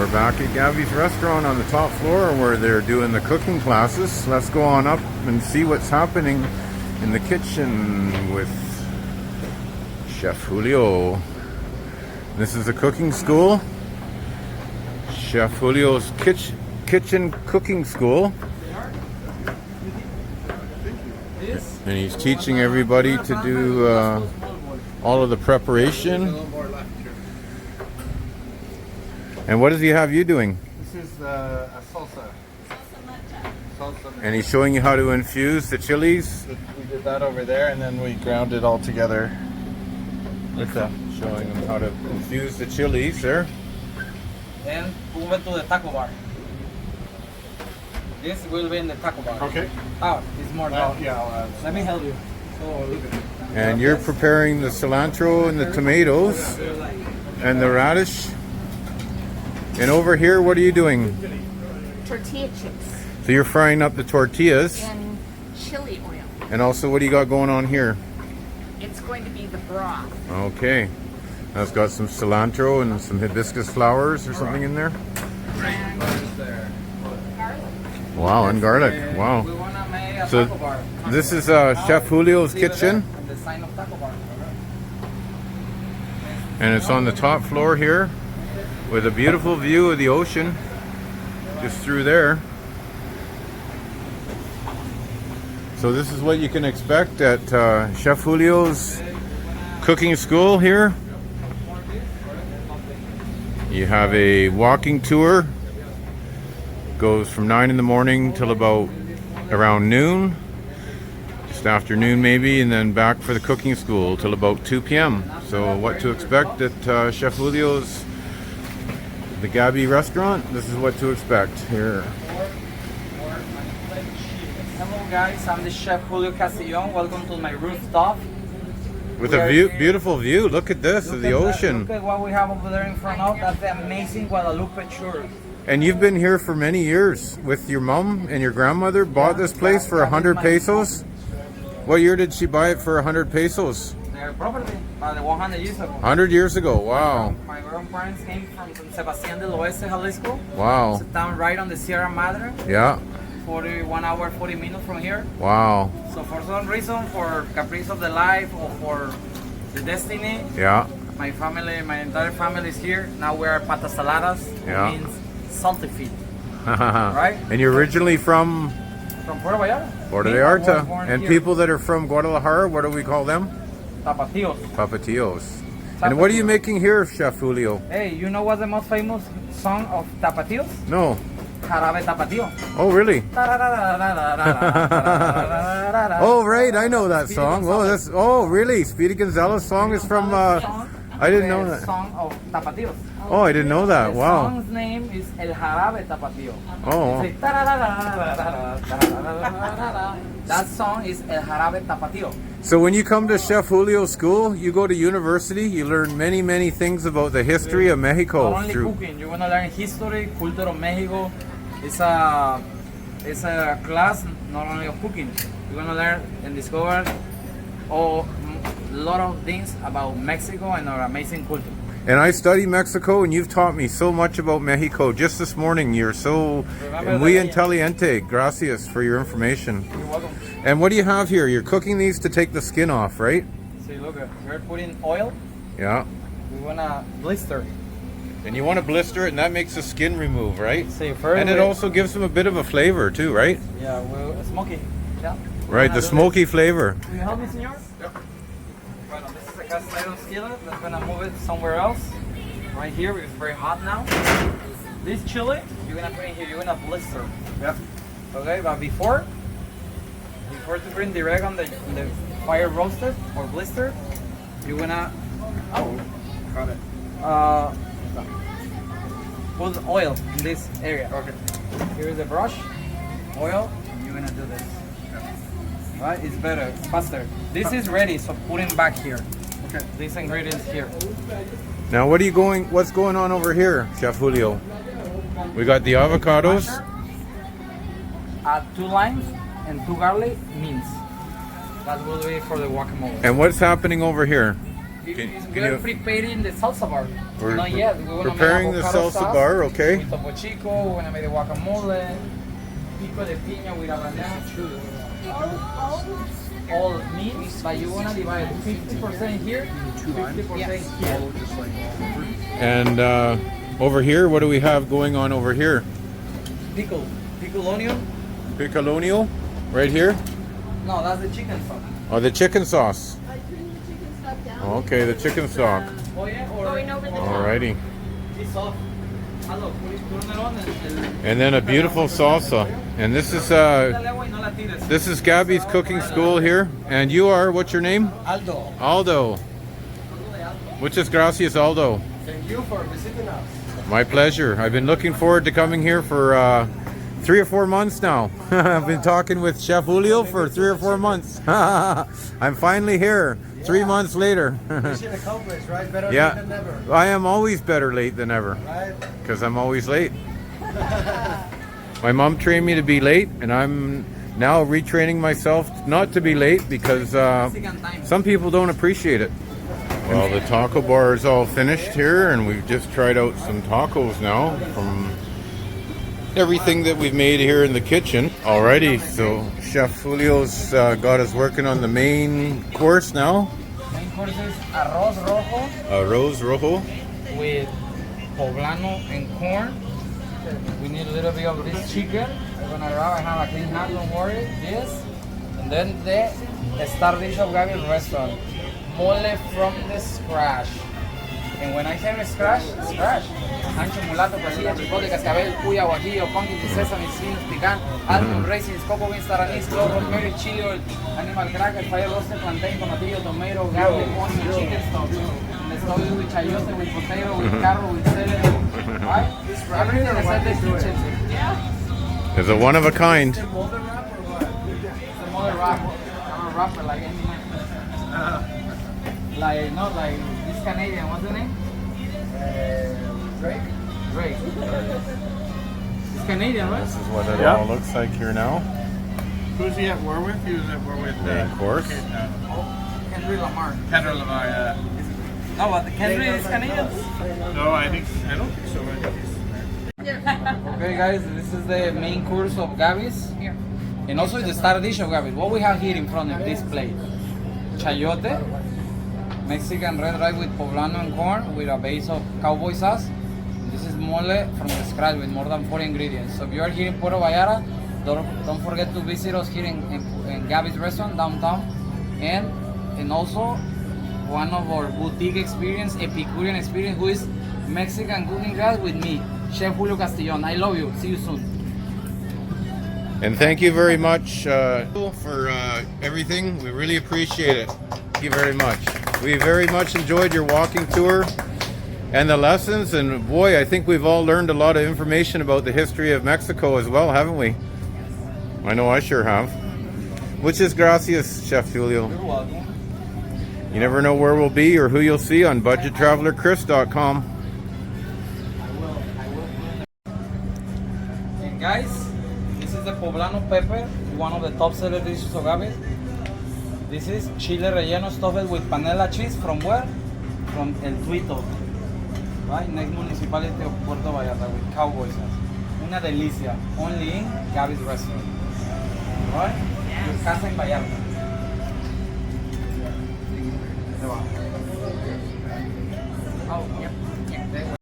we're back at Gaby's restaurant on the top floor where they're doing the cooking classes. Let's go on up and see what's happening in the kitchen with Chef Julio. This is a cooking school. Chef Julio's kitchen cooking school. And he's teaching everybody to do all of the preparation. And what does he have you doing? This is a salsa. And he's showing you how to infuse the chilies. We did that over there, and then we ground it all together with that. Showing him how to infuse the chilies there. And we went to the taco bar. This will be in the taco bar. Okay. Oh, it's more down. Yeah. Let me help you. So look at it. And you're preparing the cilantro and the tomatoes and the radish. And over here, what are you doing? Tortilla chips So you're frying up the tortillas. and chili oil. And also, what do you got going on here? It's going to be the broth. Okay. That's got some cilantro and some hibiscus flowers or something in there. And garlic. Wow, and garlic. We Wow. wanna make a So taco bar. this is Chef Julio's See over kitchen. there? The sign of taco bar. And it's on the top floor here with a beautiful view of the ocean just through there. So this is what you can expect at Chef Julio's cooking school here. You have a walking tour. Goes from 9 in the morning till about around noon. Just after noon maybe, and then back for the cooking school till about 2 p.m. So what to expect at Chef Julio's, the Gaby restaurant? This is what to expect here. Hello guys, I'm the Chef Julio Castillon. Welcome to my rooftop. With a view, beautiful view. Look at this, of the Look ocean. at what we have over there in front of. That's the amazing Guadalupe church. And you've been here for many years with your mom and your grandmother. Bought this place for 100 pesos. What year did she buy it for 100 pesos? Their property, about 100 years ago. 100 years ago. Wow. My grandparents came from San Sebastián del Oeste, Jalisco. Wow. It's a town right on the Sierra Madre. Yeah. 41 hour, 40 minutes from here. Wow. So for some reason, for caprice of the life or for the destiny, Yeah. my family, my entire family is here. Now we are patas saladas, Yeah. means salty feet. Right? And you're originally from From Puerto Vallarta. Puerto Me, I was Vallarta. born And here. people that are from Guadalajara, what do we call them? Tapatíos. Tapatios. And what are you making here, Chef Julio? Hey, you know what's the most famous song of Tapatíos? No. Jarabe Tapatío. Oh, really? Oh, right. I know that song. Oh, that's. Oh, really? Speedy Gonzalez song is from. I didn't know that. Song of Tapatíos. Oh, I didn't know that. The Wow. song's name is El Jarabe Tapatío. Oh. Say, that song is El Jarabe Tapatío. So when you come to Chef Julio's school, you go to university. You learn many, many things about the history of Mexico. Not only cooking, you're gonna learn history, culture of Mexico. It's a class not only of cooking. You're gonna learn and discover a lot of things about Mexico and our amazing culture. And I study Mexico, and you've taught me so much about Mexico. Just this morning, you're so muy inteligente. Gracias for your information. You're welcome. And what do you have here? You're cooking these to take the skin off, right? So look, we're putting oil. Yeah. We wanna blister. And you want to blister it, and that makes the skin remove, right? See, first And it also gives them a bit of a flavor too, right? yeah, well, smoky. Yeah. Right, the smoky flavor. Will you help me, senor? Yeah. Bueno, this is a cast iron skillet. Let's gonna move it somewhere else. Right here, because it's very hot now. This chili, you're gonna put in here. You're gonna blister. Yeah. Okay, but before to bring direct on the fire roasted or blister, you're gonna Got it. put oil in this area. Okay. Here's the brush, oil, and you're gonna do this. Right? It's better, it's faster. This is ready, so put it back here. Okay. These ingredients here. Now, what's going on over here, Chef Julio? We got the avocados. Add 2 limes and 2 garlic mince. That will be for the guacamole. And what's happening over here? We're preparing the salsa bar. We're Not yet. We're gonna preparing make the avocado salsa sauce bar, okay. With topo chico, we're gonna make the guacamole, pico de piña with habanero. All meats, but you wanna divide 50% here, 50% here. And over here, what do we have going on over here? Pickle onion. Piccolonio, right here. No, that's the chicken sauce. Oh, the chicken sauce. I bring the chicken stuff down. Okay, the chicken stock. Oh yeah, or Going over the top. Alrighty. it's off. Hello, put it on And then a beautiful salsa. And this is this is Gabby's cooking school here. And you are, what's your name? Aldo. Aldo. Muchas gracias, Aldo. Thank you for visiting us. My pleasure. I've been looking forward to coming here for 3 or 4 months now. I've been talking with Chef Julio for 3 or 4 months. I'm finally here, 3 months later. Mission accomplished, right? Better late Yeah, than never. I am always better late than ever, Right? because I'm always late. My mom trained me to be late, and I'm now retraining myself not to be late because some people don't appreciate it. Well, the taco bar is all finished here, and we've just tried out some tacos now from everything that we've made here in the kitchen. Alrighty, so Chef Julio's got us working on the main course now. Main course is arroz rojo Arroz rojo. with poblano and corn. We need a little bit of this chicken. We're gonna grab. I have a clean hand, don't worry. This, and then the star dish of Gaby's restaurant, mole from the scratch. And when I say scratch, scratch. Ancho, mulato, pasilla, chipotle, cascabel, puya, guajillo, pumpkin, sesame, beans, pecan, almond, raisins, cocoa beans, star anise, clove, rosemary, chili oil, animal cracker, fire roasted plantain, tomatillo, tomato, garlic, onion, chicken stock. And the stock is with chayote, with potato, with carrot, with celery. Right? Everything except the kitchen. Yeah. It's a one of a kind. Is it mother wrap or what? It's a mother wrap. I'm a rapper like any man. Like, not like this Canadian, what's the name? Drake? Drake. It's Canadian, right? This is what it Yeah. all looks like here now. Who's he at war with? He was at war with Main course. Henry Lamar. Kendra Lamar. No, but the Henry is Canadian. No, I don't think so. I think he's Okay, guys, this is the main course of Gaby's. And also the star dish of Gaby's. What we have here in front of this plate? Chayote, Mexican red rice with poblano and corn with a base of cowboy sauce. And this is mole from the scratch with more than 40 ingredients. So if you are here in Puerto Vallarta, don't forget to visit us here in Gaby's restaurant downtown. And also one of our boutique experience, Epicurean experience, who is Mexican cooking class with me, Chef Julio Castillon. I love you. See you soon. And thank you very much for everything. We really appreciate it. Thank you very much. We very much enjoyed your walking tour and the lessons. And boy, I think we've all learned a lot of information about the history of Mexico as well, haven't we? I know I sure have. Muchas gracias, Chef Julio. You're welcome. You never know where we'll be or who you'll see on budgettravelerchris.com. And guys, this is the poblano pepper, one of the top seller dishes of Gaby. This is chile relleno stuffed with panela cheese from where? From El Tuito, right? Next municipality of Puerto Vallarta with cowboy sauce. Una delicia, only in Gaby's restaurant. Right? Your casa en Vallarta. Ahí te va. Oh, yeah.